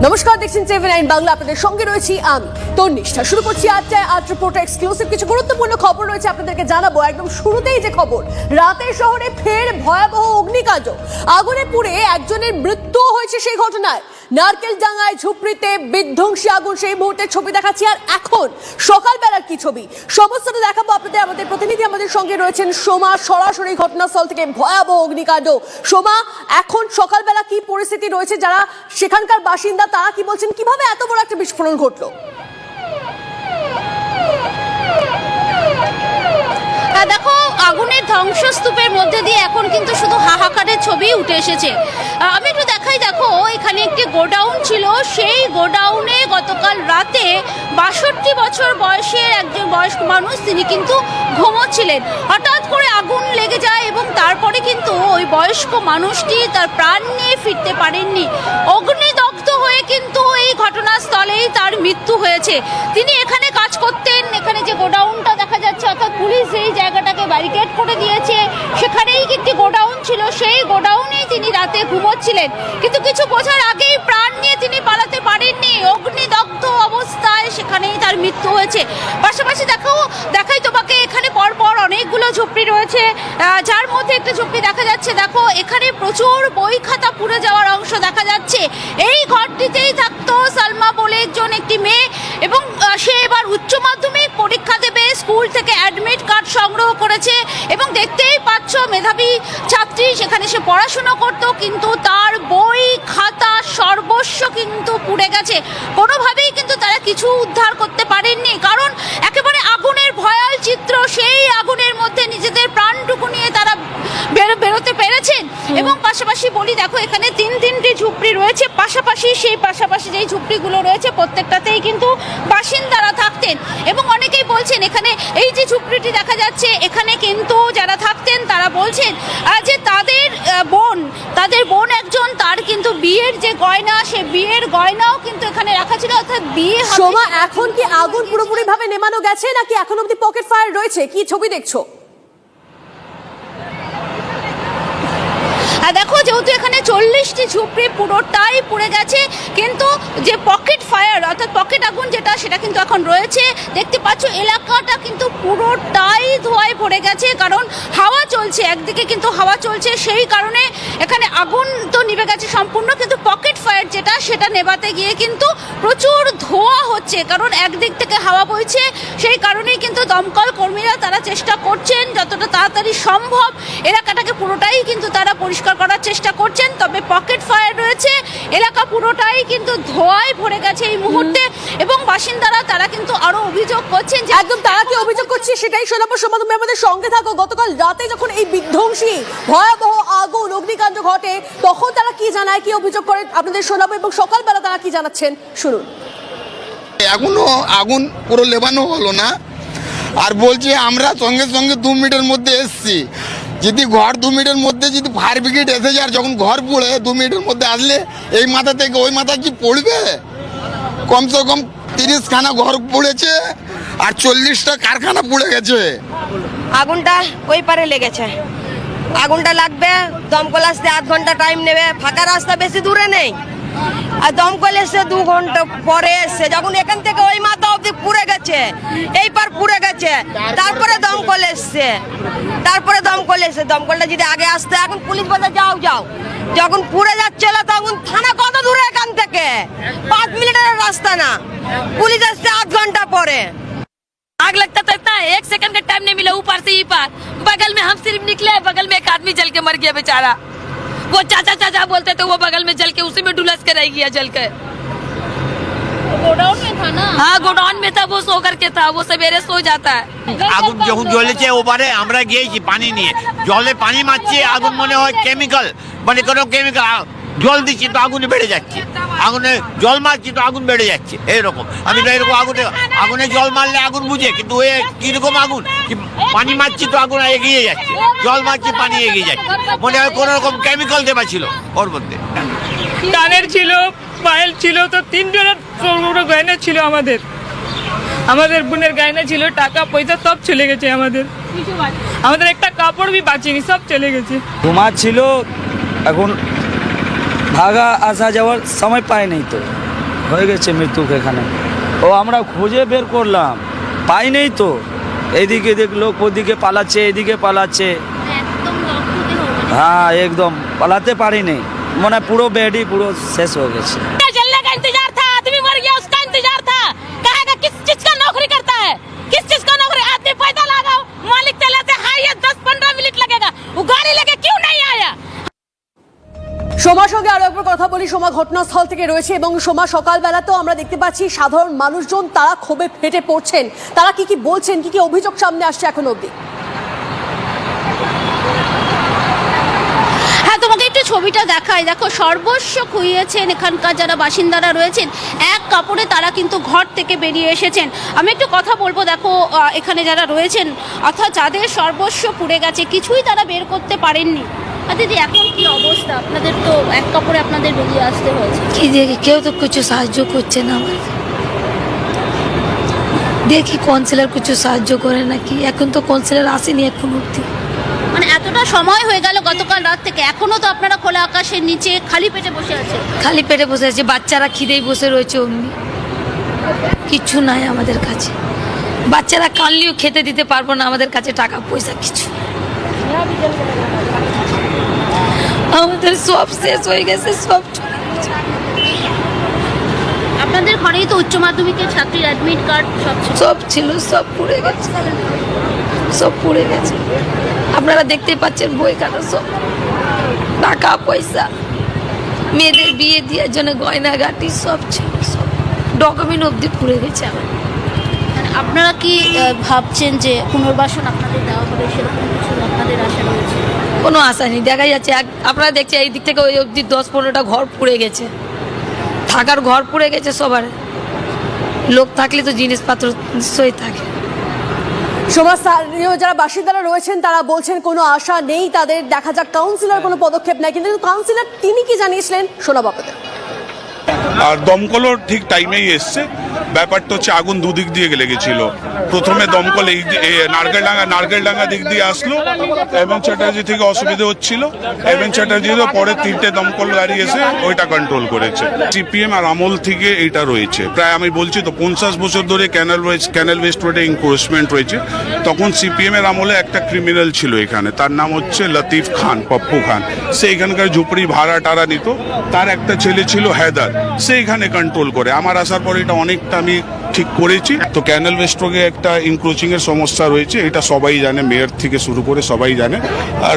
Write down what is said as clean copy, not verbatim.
নমস্কার, দেখছেন TV9 বাংলা। আপনাদের সঙ্গে রয়েছি আমি তন্নিষ্ঠা। শুরু করছি আজকে আজ রিপোর্টার এক্সক্লুসিভ কিছু গুরুত্বপূর্ণ খবর রয়েছে আপনাদেরকে জানাবো। একদম শুরুতেই যে খবর, রাতের শহরে ফের ভয়াবহ অগ্নিকাণ্ড। আগুনে পুড়ে একজনের মৃত্যু হয়েছে সেই ঘটনায়। নারকেলডাঙ্গায় ঝুপড়িতে বিধ্বংসী আগুন, সেই মুহূর্তের ছবি দেখাচ্ছি। আর এখন সকালবেলার কি ছবি সমস্তটা দেখাবো আপনাদের। আমাদের প্রতিনিধি আমাদের সঙ্গে রয়েছেন সোমা, সরাসরি ঘটনাস্থল থেকে ভয়াবহ অগ্নিকাণ্ড। সোমা, এখন সকালবেলা কি পরিস্থিতি রয়েছে? যারা সেখানকার বাসিন্দা তারা কি বলছেন, কিভাবে এত বড় একটা বিস্ফোরণ ঘটলো? দেখো, আগুনের ধ্বংসস্তূপের মধ্যে দিয়ে এখন কিন্তু শুধু হাহাকারের ছবি উঠে এসেছে। আমি একটু দেখাই। দেখো, এখানে একটি গোডাউন ছিল। সেই গোডাউনে গতকাল রাতে ৬২ বছর বয়সের একজন বয়স্ক মানুষ, তিনি কিন্তু ঘুমোচ্ছিলেন। হঠাৎ করে আগুন লেগে যায় এবং তারপরে কিন্তু ওই বয়স্ক মানুষটি তার প্রাণ নিয়ে ফিরতে পারেননি। অগ্নিদগ্ধ হয়ে কিন্তু এই ঘটনাস্থলেই তার মৃত্যু হয়েছে। তিনি এখানে কাজ করতেন। এখানে যে গোডাউনটা দেখা যাচ্ছে, অর্থাৎ পুলিশ যেই জায়গাটাকে ব্যারিকেড করে দিয়েছে, সেখানেই একটি গোডাউন ছিল। সেই গোডাউনেই তিনি রাতে ঘুমোচ্ছিলেন, কিন্তু কিছু বোঝার আগেই প্রাণ নিয়ে তিনি পালাতে পারেননি। অগ্নিদগ্ধ অবস্থায় সেখানেই তার মৃত্যু হয়েছে। পাশাপাশি দেখাই তোমাকে, এখানে পরপর অনেকগুলো ঝুপড়ি রয়েছে, যার মধ্যে একটা ঝুপড়ি দেখা যাচ্ছে। দেখো, এখানে প্রচুর বই খাতা পুড়ে যাওয়ার অংশ দেখা যাচ্ছে। এই ঘরটিতেই থাকতো সালমা বলে একটি মেয়ে, এবং সে এবার উচ্চ মাধ্যমিক পরীক্ষা দেবে। স্কুল থেকে অ্যাডমিট কার্ড সংগ্রহ করেছে এবং দেখতেই পাচ্ছ মেধাবী ছাত্রী, সেখানে সে পড়াশুনো করত, কিন্তু তার বই খাতা সর্বস্ব কিন্তু পুড়ে গেছে। কোনোভাবেই কিন্তু তারা কিছু উদ্ধার করতে পারেননি, কারণ একেবারে আগুনের ভয়াল চিত্র। সেই আগুনের মধ্যে নিজেদের প্রাণটুকু নিয়ে তারা বেরোতে পেরেছেন। এবং পাশাপাশি বলি, দেখো, এখানে তিনটি ঝুপড়ি রয়েছে পাশাপাশি। সেই পাশাপাশি যেই ঝুপড়িগুলো রয়েছে প্রত্যেকটাতেই কিন্তু বাসিন্দারা থাকতেন। এবং অনেকেই বলছেন, এখানে এই যে ঝুপড়িটি দেখা যাচ্ছে, এখানে কিন্তু যারা থাকতেন তারা বলছেন যে তাদের বোন একজন, তার কিন্তু বিয়ের যে গয়না, সে বিয়ের গয়নাও কিন্তু এখানে রাখা ছিল, অর্থাৎ বিয়ে। সোমা, এখন কি আগুন পুরোপুরি ভাবে নেমানো গেছে নাকি এখন অব্দি পকেট ফায়ার রয়েছে? কি ছবি দেখছো? দেখো, যেহেতু এখানে 40টি ঝুপড়ি পুরোটাই পুড়ে গেছে, কিন্তু যে পকেট ফায়ার অর্থাৎ পকেট আগুন সেটা কিন্তু এখন রয়েছে। দেখতে পাচ্ছ এলাকাটা কিন্তু পুরোটাই ধোঁয়ায় ভরে গেছে, কারণ হাওয়া চলছে, একদিকে কিন্তু হাওয়া চলছে, সেই কারণে এখানে আগুন তো নিভে গেছে সম্পূর্ণ, কিন্তু পকেট ফায়ার সেটা নেভাতে গিয়ে কিন্তু প্রচুর ধোঁয়া হচ্ছে, কারণ একদিক থেকে হাওয়া বইছে। সেই কারণেই কিন্তু দমকল কর্মীরা তারা চেষ্টা করছেন যতটা তাড়াতাড়ি সম্ভব এলাকাটাকে পুরোটাই কিন্তু তারা পরিষ্কার করার চেষ্টা করছেন। তবে পকেট ফায়ার রয়েছে, এলাকা পুরোটাই কিন্তু ধোঁয়ায় ভরে গেছে এই মুহূর্তে। এবং বাসিন্দারা তারা কিন্তু আরো অভিযোগ করছেন যে একদম তারা কি অভিযোগ করছে সেটাই শোনাবো। সোমা, তুমি আমাদের সঙ্গে থাকো। গতকাল রাতে যখন এই বিধ্বংসী ভয়াবহ আগুন অগ্নিকাণ্ড ঘটে, তখন তারা কি জানায়, কি অভিযোগ করে আপনাদের শোনাবো, এবং সকালবেলা তারা কি জানাচ্ছেন শুনুন। এখনো আগুন পুরো লেবানো হলো না, আর বলছে আমরা সঙ্গে সঙ্গে 2 মিনিটের মধ্যে এসছি। যদি ঘর 2 মিনিটের মধ্যে যদি ফায়ার ব্রিগেড এসে যায়, যখন ঘর পুড়ে 2 মিনিটের মধ্যে আসলে এই মাথা থেকে ওই মাথা কি পড়বে? কমসে কম 30খানা ঘর পুড়েছে আর 40টা কারখানা পুড়ে গেছে। আগুনটা ওই পারে লেগেছে। আগুনটা লাগবে, দমকল আসতে 8 ঘন্টা টাইম নেবে। ফাঁকা রাস্তা বেশি দূরে নেই, আর দমকল এসে 2 ঘন্টা পরে এসছে। যখন এখান থেকে ওই মাথা অবধি পুড়ে গেছে, এই পার পুড়ে গেছে, তারপরে দমকল এসছে। দমকলটা যদি আগে আসতে, এখন পুলিশ বলে যাও। যখন পুড়ে যাচ্ছিল তখন থানা কত দূরে এখান থেকে? 5 মিনিটের রাস্তা না, পুলিশ আসছে 8 ঘন্টা পরে। आग लगता तो इतना 1 सेकंड का टाइम नहीं मिला, ऊपर से ही पार। बगल में हम सिर्फ निकले, बगल में एक आदमी जल के मर गया बेचारा। वो चाचा बोलते थे, वो बगल में जल के उसी में डुलस के रह गया जल के। গোডাউন में था ना? हाँ, गोडाउन में था, वो सो करके था, वो सवेरे सो जाता है। আগুন যখন জ্বলেছে ওপারে আমরা গিয়েছি পানি নিয়ে, জলে পানি মারছি, আগুন মনে হয় কেমিক্যাল, মানে কোনো কেমিক্যাল জল দিচ্ছি তো আগুনে বেড়ে যাচ্ছে, আগুনে জল মারছি তো আগুন বেড়ে যাচ্ছে। এইরকম আমি তো এরকম আগুনে জল মারলে আগুন বুঝে, কিন্তু এ কিরকম আগুন, পানি মারছি তো আগুন এগিয়ে যাচ্ছে, জল মারছি পানি এগিয়ে যাচ্ছে, মনে হয় কোনো রকম কেমিক্যাল দেওয়া ছিল ওর মধ্যে। কানের ছিল, পায়েল ছিল, তো 3 জনের গয়না ছিল। আমাদের বোনের গয়না ছিল, টাকা পয়সা সব চলে গেছে। আমাদের একটা কাপড় भी বাঁচেনি, সব চলে গেছে। ঘুমা ছিল, এখন ভাগা আসা যাওয়ার সময় পায় নাই, তো হয়ে গেছে মৃত্যু এখানে। ও আমরা খুঁজে বের করলাম, পাই নেই তো। এইদিকে লোক ওদিকে পালাচ্ছে, এদিকে পালাচ্ছে। একদম রক্তদেহ। হ্যাঁ একদম পালাতে পারিনি, মানে পুরো বেডই পুরো শেষ হয়ে গেছে। जलने का इंतजार था, आदमी मर गया उसका इंतजार था। कहेगा किस चीज का नौकरी करता है, किस चीज का नौकरी? आदमी पैदा लगाओ, मालिक चला से हाई 10-15 मिनट लगेगा, वो गाड़ी लेके क्यों नहीं आया? সোমার সঙ্গে আরো একবার কথা বলি। সোমা ঘটনাস্থল থেকে রয়েছে এবং সোমা সকালবেলাতেও আমরা দেখতে পাচ্ছি সাধারণ মানুষজন তারা ক্ষোভে ফেটে পড়ছেন। তারা কি বলছেন, কি অভিযোগ সামনে আসছে এখন অবধি? হ্যাঁ, তোমাকে একটু ছবিটা দেখাই। দেখো, সর্বস্ব খুইয়েছেন এখানকার যারা বাসিন্দারা রয়েছেন। এক কাপড়ে তারা কিন্তু ঘর থেকে বেরিয়ে এসেছেন। আমি একটু কথা বলবো। দেখো, এখানে যারা রয়েছেন অর্থাৎ যাদের সর্বস্ব পুড়ে গেছে, কিছুই তারা বের করতে পারেননি। দিদি, এখন কি অবস্থা? আপনাদের তো এক কাপড়ে আপনাদের বেরিয়ে আসতে হয়েছে। কি দেখি কেউ তো কিছু সাহায্য করছে না আমাদের। দেখি কাউন্সিলর কিছু সাহায্য করে নাকি। এখন তো কাউন্সিলর আসেনি এখন অব্দি। মানে এতটা সময় হয়ে গেল গতকাল রাত থেকে, এখনো তো আপনারা খোলা আকাশের নিচে খালি পেটে বসে আছেন। খালি পেটে বসে আছে, বাচ্চারা খিদেই বসে রয়েছে অমনি। কিচ্ছু নাই আমাদের কাছে। বাচ্চারা কানলেও খেতে দিতে পারবো না, আমাদের কাছে টাকা পয়সা কিছু। আমাদের সব শেষ হয়ে গেছে, সব চলে গেছে। আপনাদের ঘরেই তো উচ্চ মাধ্যমিকের ছাত্রীর অ্যাডমিট কার্ড সব ছিল। সব ছিল, সব পুড়ে গেছে, সব পুড়ে গেছে। আপনারা দেখতে পাচ্ছেন বইখানা, সব টাকা পয়সা, মেয়েদের বিয়ে দেওয়ার জন্য গয়নাগাটি সব ছিল, সব ডকুমেন্ট অবধি পুড়ে গেছে আমার। মানে আপনারা কি ভাবছেন যে পুনর্বাসন আপনাদের দেওয়া হবে, সেরকম কিছু আপনাদের আশা রয়েছে? কোনো আশা নেই। দেখা যাচ্ছে আপনারা দেখছেন এই দিক থেকে ওই অবধি 10-15টা ঘর পুড়ে গেছে, থাকার ঘর পুড়ে গেছে সবার। লোক থাকলে তো জিনিসপত্র নিশ্চয়ই থাকে। স্থানীয় যারা বাসিন্দারা রয়েছেন তারা বলছেন কোনো আশা নেই তাদের। দেখা যাক কাউন্সিলর কোনো পদক্ষেপ নেয়, কিন্তু কাউন্সিলর তিনি কি জানিয়েছিলেন শোনাব আপনাদের। আর দমকলও ঠিক টাইমেই এসছে। ব্যাপারটা হচ্ছে আগুন দুদিক দিয়ে লেগেছিল। প্রথমে দমকল এই নারকেলডাঙ্গা দিক দিয়ে আসলো, এমএন চ্যাটার্জি থেকে অসুবিধা হচ্ছিল। এমএন চ্যাটার্জিরও পরে 3টে দমকল গাড়ি এসে ওইটা কন্ট্রোল করেছে। সিপিএম আর আমল থেকে এইটা রয়েছে। প্রায় আমি বলছি তো 50 বছর ধরে ক্যানেল ওয়েস্ট রোডে এনক্রোচমেন্ট রয়েছে। তখন সিপিএম এর আমলে একটা ক্রিমিনাল ছিল এখানে, তার নাম হচ্ছে লতিফ খান, পপ্পু খান। সে এখানকার ঝুপড়ি ভাড়া টাড়া নিত। তার একটা ছেলে ছিল হেদার, সে এখানে কন্ট্রোল করে। আমার আসার পরে এটা অনেকটা আমি ঠিক করেছি। তো ক্যানেল ওয়েস্ট রোডে একটা ইনক্রোচিং এর সমস্যা রয়েছে, এটা সবাই জানে, মেয়র থেকে শুরু করে সবাই জানে। আর